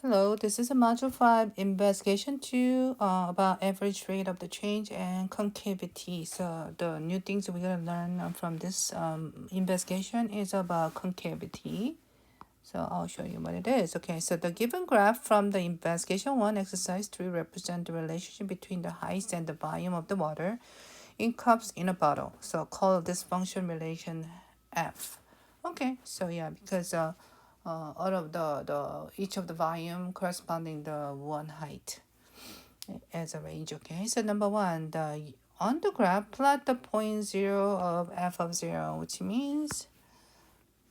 Hello, this is a Module 5 Investigation 2 about average rate of the change and concavity. So the new things we're going to learn from this investigation is about concavity. So I'll show you what it is. Okay, so the given graph from the investigation 1 exercise 3 represent the relationship between the height and the volume of the water in cups in a bottle. So call this function relation f. Okay, so yeah, because all of the each of the volume corresponding the one height as a range. Okay, so number one, the on the graph plot the point zero of f of 0, which means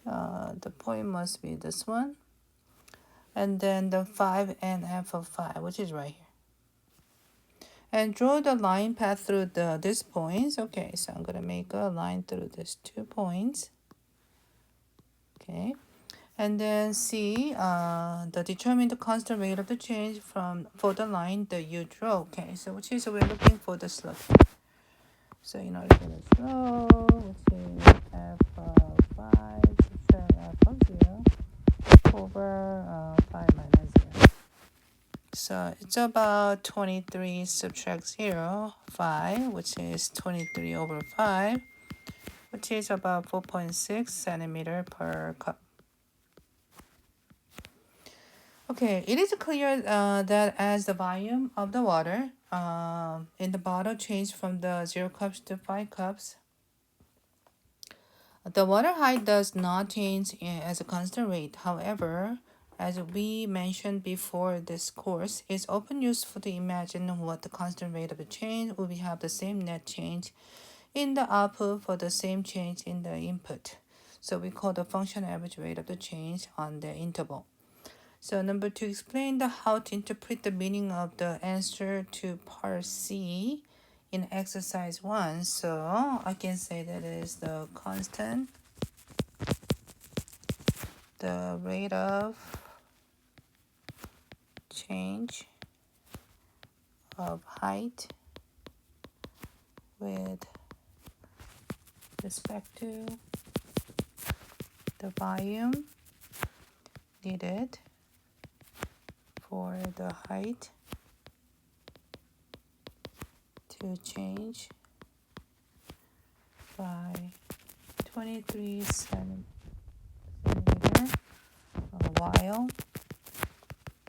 the point must be this one, and then the 5 and f of 5, which is right here, and draw the line path through these points. Okay, so I'm gonna make a line through these 2 points. Okay, and then see the determine the constant rate of the change from for the line that you draw. Okay, so which is we're looking for the slope. So in order for the slope, which is f of 5 subtract f of 0 over 5 minus 0. So it's about 23 subtract 0, 5, which is 23 over 5, which is about 4.6 centimeter per cup. Okay, it is clear that as the volume of the water in the bottle changed from the 0 cups to 5 cups, the water height does not change as a constant rate. However, as we mentioned before this course, it's often useful to imagine what the constant rate of the change will be have the same net change in the output for the same change in the input. So we call the function average rate of the change on the interval. So number 2, explain how to interpret the meaning of the answer to part C in exercise 1. So I can say that is the constant, the rate of change of height with respect to the volume needed for the height to change by 23 centimeter while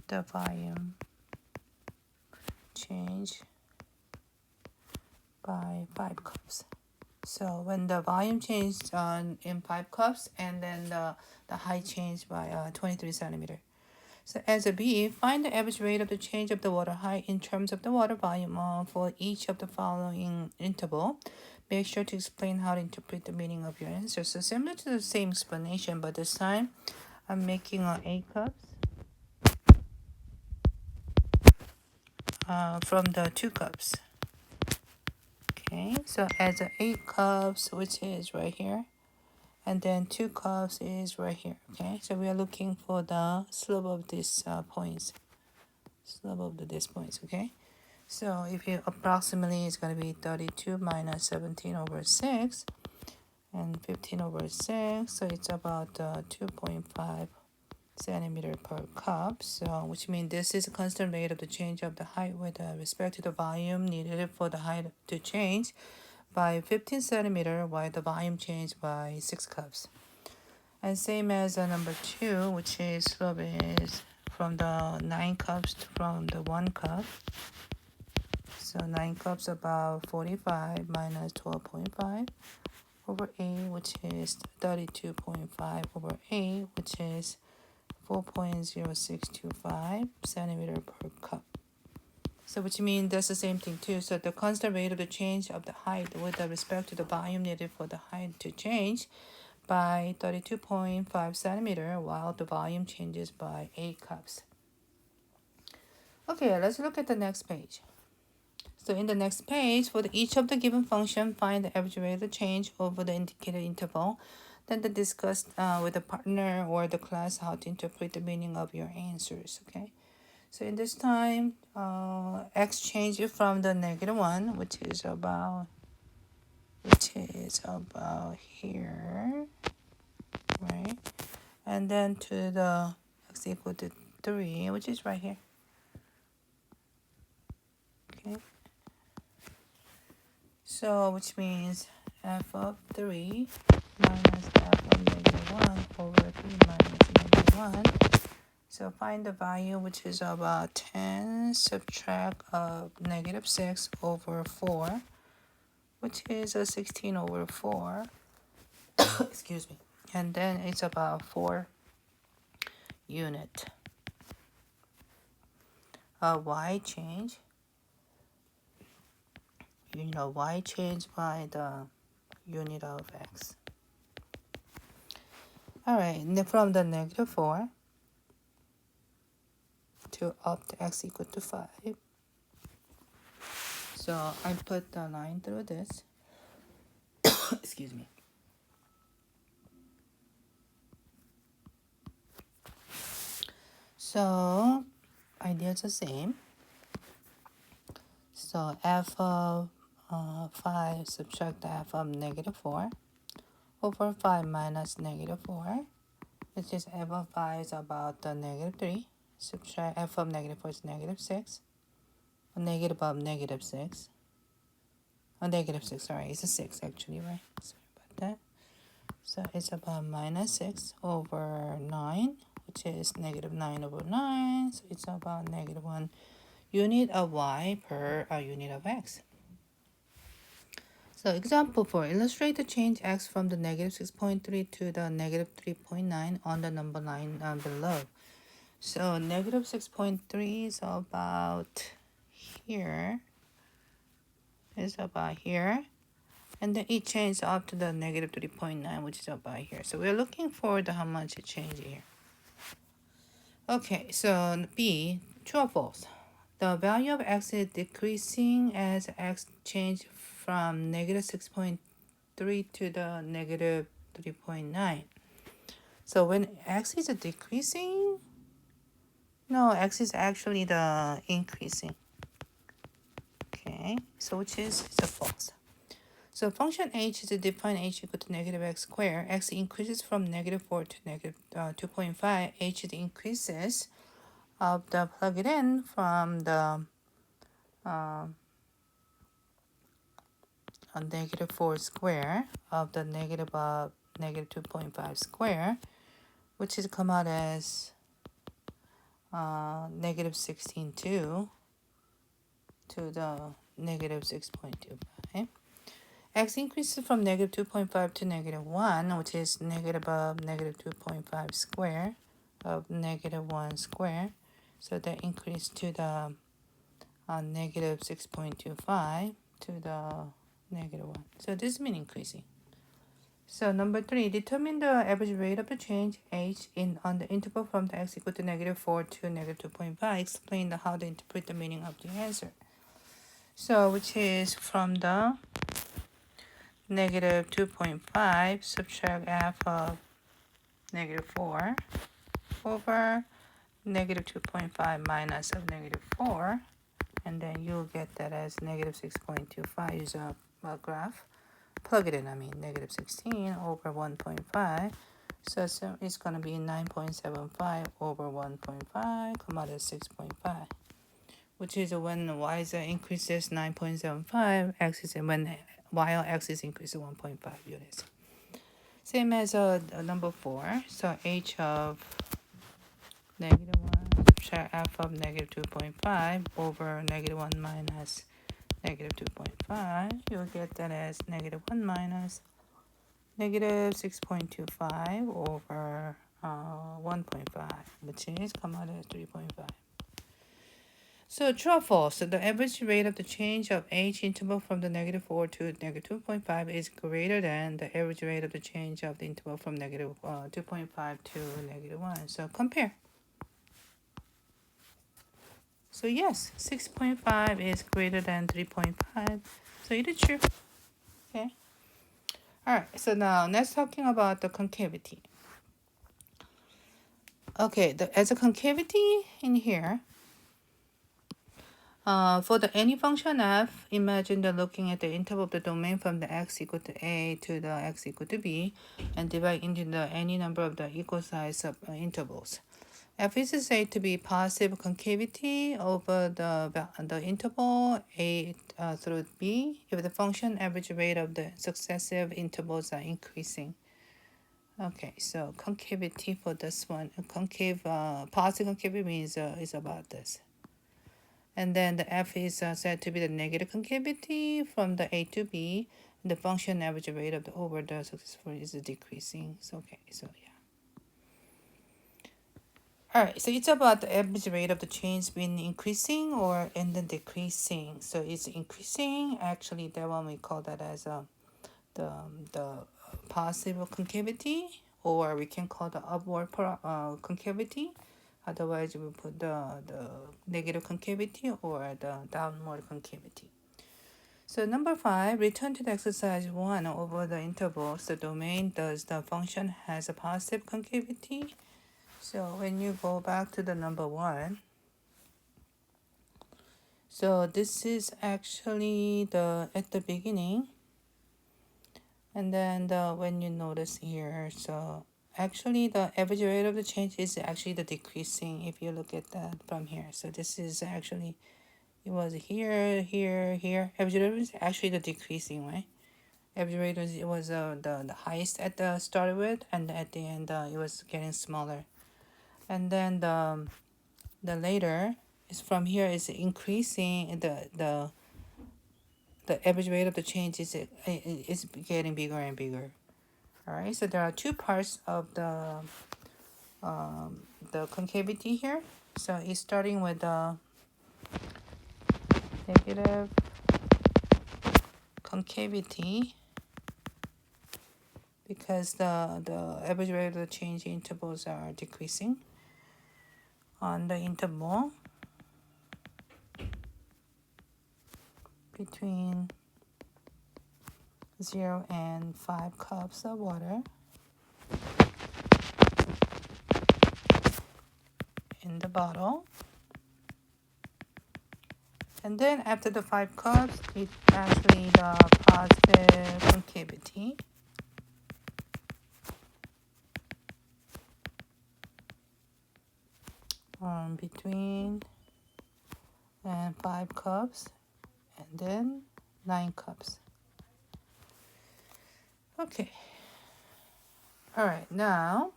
the volume change by 5 cups. So when the volume changed in 5 cups and then the height changed by 23 centimeter. So as a B, find the average rate of the change of the water height in terms of the water volume for each of the following interval. Make sure to explain how to interpret the meaning of your answer. So similar to the same explanation, but this time I'm making 8 cups from the 2 cups. Okay, so as 8 cups, which is right here, and then 2 cups is right here. Okay, so we are looking for the slope of these points. Slope of these points. Okay, so if you approximately, it's going to be 32 minus 17 over 6 and 15 over 6. So it's about 2.5 centimeter per cup. So which means this is a constant rate of the change of the height with respect to the volume needed for the height to change by 15 centimeter while the volume changed by 6 cups. And same as number 2, which is slope is from the 9 cups from the 1 cup. So 9 cups about 45 minus 12.5 over 8, which is 32.5 over 8, which is 4.0625 centimeter per cup. So which means that's the same thing too. So the constant rate of the change of the height with respect to the volume needed for the height to change by 32.5 centimeter while the volume changes by 8 cups. Okay, let's look at the next page. So in the next page, for each of the given function, find the average rate of change over the indicated interval. Then to discuss with the partner or the class how to interpret the meaning of your answers. Okay. So in this time, x changes from the -1, which is about here, right? And then to the x equal to 3, which is right here. Okay. So, which means f of 3 minus f of -1 over 3 minus -1. So find the value, which is about 10 subtract of -6 over 4, which is a 16 over 4. Excuse me. And then it's about 4 unit. Y change. Y change by the unit of x. All right, from the -4 to up to x equal to 5. So I put the line through this. Excuse me. So idea is the same. So f of 5 subtract f of -4 over 5 minus -4, which is f of 5 is about the -3. Subtract f of -4 is -6. A negative of -6. A -6, sorry, it's a 6 actually, right? Sorry about that. So it's about -6 over 9, which is -9 over 9. So it's about -1 unit of y per unit of x. So example 4, illustrate the change x from the -6.3 to the -3.9 on the number line below. So -6.3 is about here. It's about here. And then it changed up to the -3.9, which is about here. So we're looking for the how much it changed here. Okay, so B, true or false? The value of x is decreasing as x change from -6.3 to the -3.9. So when x is decreasing, no, x is actually the increasing. Okay, so which is the false. So function h is defined h equal to -x squared. X increases from -4 to -2.5. H increases of the plug it in from the -4 square of the -2.5 square, which is come out as -16.2 to the -6.25. X increases from -2.5 to -1, which is negative of -2.5 square of -1 square. So that increased to the -6.25 to the -1. So this means increasing. So number 3, determine the average rate of the change h on the interval from the x equal to -4 to -2.5. Explain how to interpret the meaning of the answer. So which is from the -2.5 subtract f of -4 over -2.5 minus of -4, and then you'll get that as -6.25. Use a graph. Plug it in, -16 over 1.5. So it's going to be 9.75 over 1.5, come out as 6.5. Which is when y is increases 9.75, x is when while x is increasing 1.5 units. Same as number 4. So h of -1 subtract f of -2.5 over -1 minus -2.5. You'll get that as -1 minus -6.25 over 1.5, which is come out as 3.5. So true or false? So the average rate of the change of h interval from the -4 to -2.5 is greater than the average rate of the change of the interval from -2.5 to -1. So compare. So yes, 6.5 is greater than 3.5. So it is true. Okay. All right. So now let's talking about the concavity. Okay. As a concavity in here. For any function f, imagine that looking at the interval of the domain from the x equal to a to the x equal to b, and divide into any number of the equal size of intervals. F is said to be positive concavity over the interval A through B if the function average rate of the successive intervals are increasing. Okay, so concavity for this one, concave, positive concavity means is about this. And then the F is said to be the negative concavity from the A to B. And the function average rate of the over the successful is decreasing. So okay, so yeah. All right, so it's about the average rate of the change being increasing or and then decreasing. So it's increasing. Actually, that one we call that as the positive concavity, or we can call the upward concavity. Otherwise, we put the negative concavity or the downward concavity. So number 5, return to the exercise 1 over the intervals. The domain does the function has a positive concavity. So when you go back to the number 1, so this is actually the at the beginning, and then when you notice here, so actually the average rate of the change is actually the decreasing if you look at that from here. So this is actually, it was here, here, here. Average rate is actually the decreasing, right? Average rate was, it was the highest at the start with, and at the end it was getting smaller. And then the later is from here is increasing, the average rate of the change is getting bigger and bigger. All right, so there are two parts of the concavity here. So it's starting with the negative concavity because the average rate of the change intervals are decreasing on the interval between 0 and 5 cups of water in the bottle. And then after the 5 cups, it's actually the positive concavity. Between and 5 cups and then 9 cups. Okay. All right, now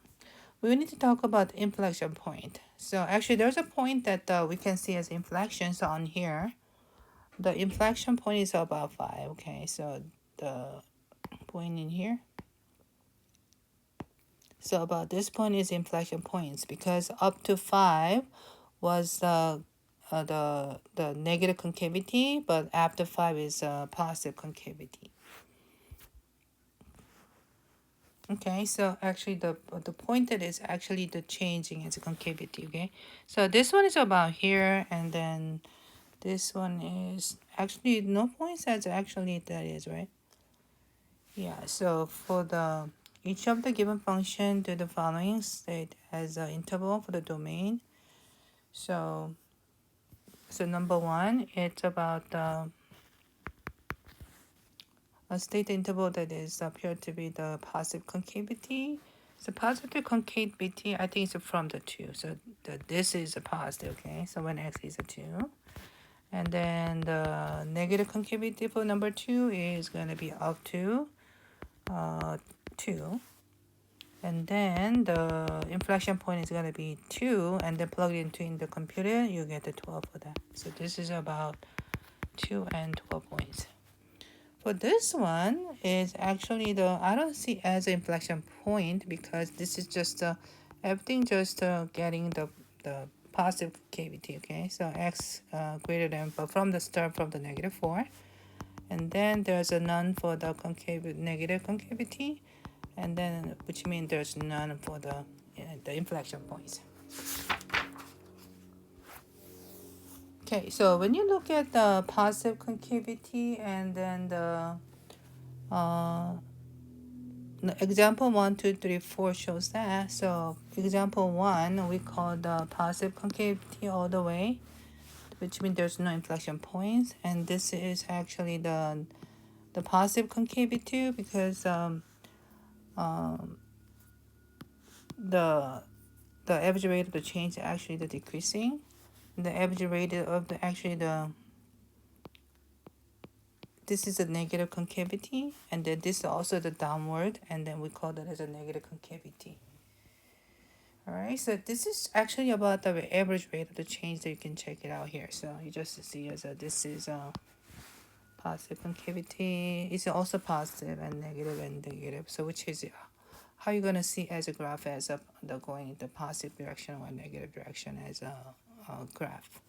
we need to talk about the inflection point. So actually there's a point that we can see as inflections on here. The inflection point is about 5. Okay, so the point in here. So about this point is inflection points because up to 5 was the negative concavity, but after 5 is positive concavity. Okay, so actually the point that is actually the changing its concavity. Okay, so this one is about here, and then this one is actually no points. That's actually that is right. Yeah. So for the each of the given function, do the following state as an interval for the domain. So number 1, it's about a state interval that is appeared to be the positive concavity. So positive concavity, I think it's from the 2. So this is a positive, okay? So when x is a 2. And then the negative concavity for number 2 is going to be up to 2. And then the inflection point is going to be 2. And then plug it into the computer, you get the 12 for that. So this is about 2 and 12 points. For this one is actually I don't see as an inflection point because this is just everything just getting the positive concavity. Okay, so x greater than, but from the start from the negative 4, and then there's a none for the negative concavity, and then which means there's none for the inflection points. Okay, so when you look at the positive concavity and then the example 1, 2, 3, 4 shows that. So example 1, we call the positive concavity all the way, which means there's no inflection points, and this is actually the positive concavity because the the average rate of the change is actually the decreasing. The average rate of the this is a negative concavity, and then this is also the downward, and then we call that as a negative concavity. All right, so this is actually about the average rate of the change that you can check it out here. So you just see as this is a positive concavity. It's also positive and negative. So which is how you're gonna see as a graph as the going in the positive direction or negative direction as a graph.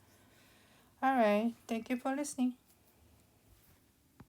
All right, thank you for listening.